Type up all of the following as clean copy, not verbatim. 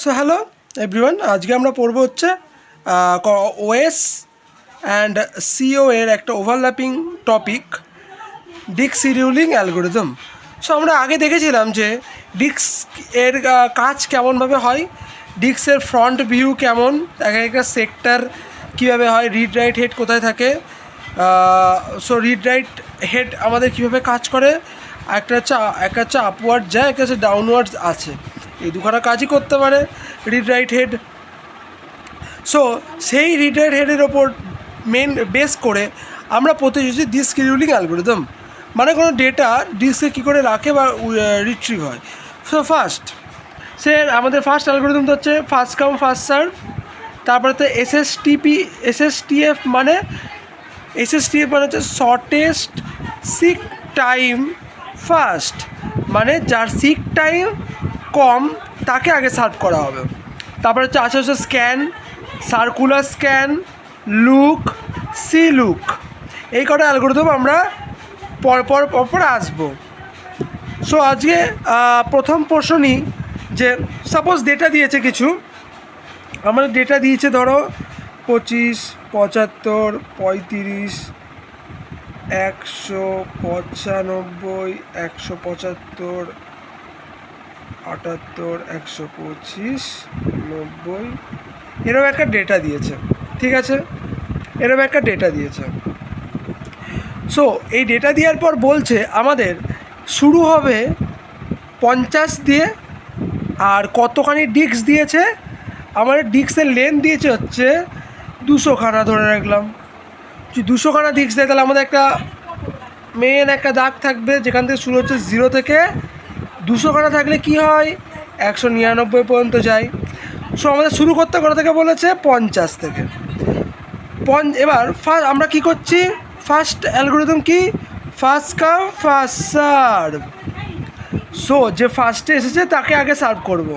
So hello everyone, আজকে আমরা পড়বো হচ্ছে ওএস অ্যান্ড সিও এর একটা overlapping topic, disk scheduling algorithm. So আমরা আগে দেখেছিলাম যে ডিস্ক এর কাজ কেমনভাবে হয়, ডিস্কের ফ্রন্ট ভিউ কেমন, এক একটা সেক্টর কীভাবে হয়, রিড রাইট হেড কোথায় থাকে। সো রিড রাইট হেড আমাদের কীভাবে কাজ করে, একটা হচ্ছে আপওয়ার্ড যায়, একটা হচ্ছে ডাউনওয়ার্ডস আছে, এই দুখানা কাজই করতে পারে রিড রাইট হেড। সো সেই রিড রাইট হেডের ওপর মেন বেস করে আমরা প্রতিযোগী ডিস্ক শিডিউলিং অ্যালগোরিদম, মানে কোনো ডেটা ডিস্কে কী করে রাখে বা রিট্রিভ হয়। সো আমাদের ফার্স্ট অ্যালগোরিদমটা হচ্ছে ফার্স্ট কাম ফার্স্ট সার্ভ। তারপরে তো এসএসটিএফ মানে হচ্ছে শর্টেস্ট সিক টাইম ফার্স্ট, মানে যার সিক টাইম কম তাকে আগে সার্ভ করা হবে। তারপরে হচ্ছে scan, circular scan, look, C look, এই কটা অ্যালগোরিদম আমরা পরপর আসবো। সো আজকে প্রথম প্রশ্ন নিই যে সাপোজ ডেটা দিয়েছে কিছু, আমাদের ডেটা দিয়েছে ধরো 25, 75, 35, 195, 175, 78, 125, 90, এরকম একটা ডেটা দিয়েছে। ঠিক আছে, এরকম একটা ডেটা দিয়েছে। সো এই ডেটা দেওয়ার পর বলছে আমাদের শুরু হবে 50 দিয়ে, আর কতখানি ডিস্ক দিয়েছে, আমাদের ডিস্কের লেন্থ দিয়েছে হচ্ছে 200খানা ধরে রাখলাম। যদি 200খানা ডিস্ক দেয় তাহলে আমাদের একটা মেন একটা দাগ থাকবে যেখান থেকে শুরু হচ্ছে 0 থেকে 200খানা থাকলে কি হয় 199 পর্যন্ত যায়। সো আমাদের শুরু করতে কোথা থেকে বলেছে 50 থেকে। এবার আমরা কি করছি, ফার্স্ট অ্যালগোরিদম কি, first come first serve. So যে ফার্স্টে এসেছে তাকে আগে সার্ভ করব।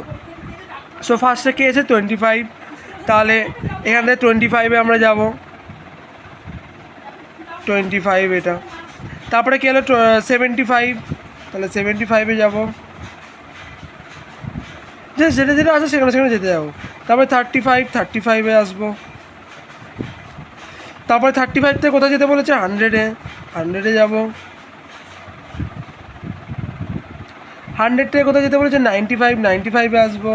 সো ফার্স্টে কে এসে 25, তাহলে এখান থেকে 25-এ আমরা যাব, 25 এটা। তারপরে কী হলো 75, তাহলে 75-এ যাব, যেটা যেটা আছে সেখানে যেতে যাবো। তারপরে 35-এ আসবো। তারপরে 35 থেকে কোথায় যেতে বলেছে 100-এ যাব। 100 থেকে কোথায় যেতে বলেছে 95-এ আসবো।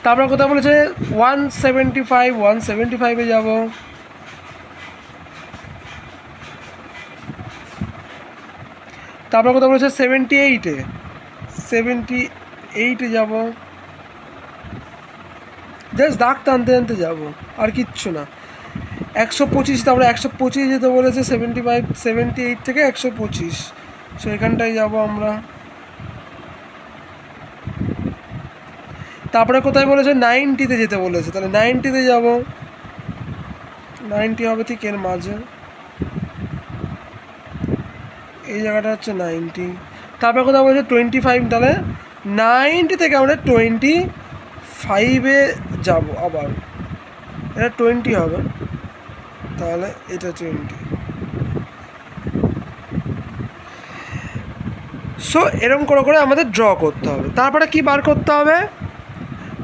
তারপরে কোথায় বলেছে 175-এ যাব। তারপর কোথাও বলেছে 78-এ যাব। জাস্ট দাগ টানতে যাবো, আর কিচ্ছু না। 125, তারপরে 125 যেতে বলেছে 78 থেকে 125, সো এখানটায় যাবো আমরা। তারপরে কোথায় বলেছে 90-তে যেতে বলেছে, তাহলে 90-তে যাব। 90 হবে ঠিক এর মাঝে, এই জায়গাটা হচ্ছে 90। তারপরে কোথাও বলেছে 25, তাহলে 90 থেকে আমরা 25-এ যাব। আবার এটা 20 হবে, তাহলে এটা 20। সো এরকম করে আমাদের ড্র করতে হবে। তারপরে কি বার করতে হবে,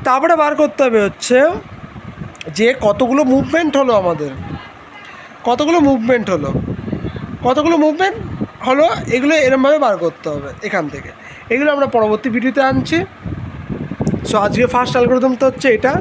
তারপরে বার করতে হবে হচ্ছে যে কতগুলো মুভমেন্ট হলো আমাদের, কতগুলো মুভমেন্ট হলো, এগুলো এরমভাবে বার করতে হবে এখান থেকে। এগুলো আমরা পরবর্তী ভিডিওতে আনছি। সো আজকে ফার্স্ট অ্যালগোরিদম তো হচ্ছে এটা।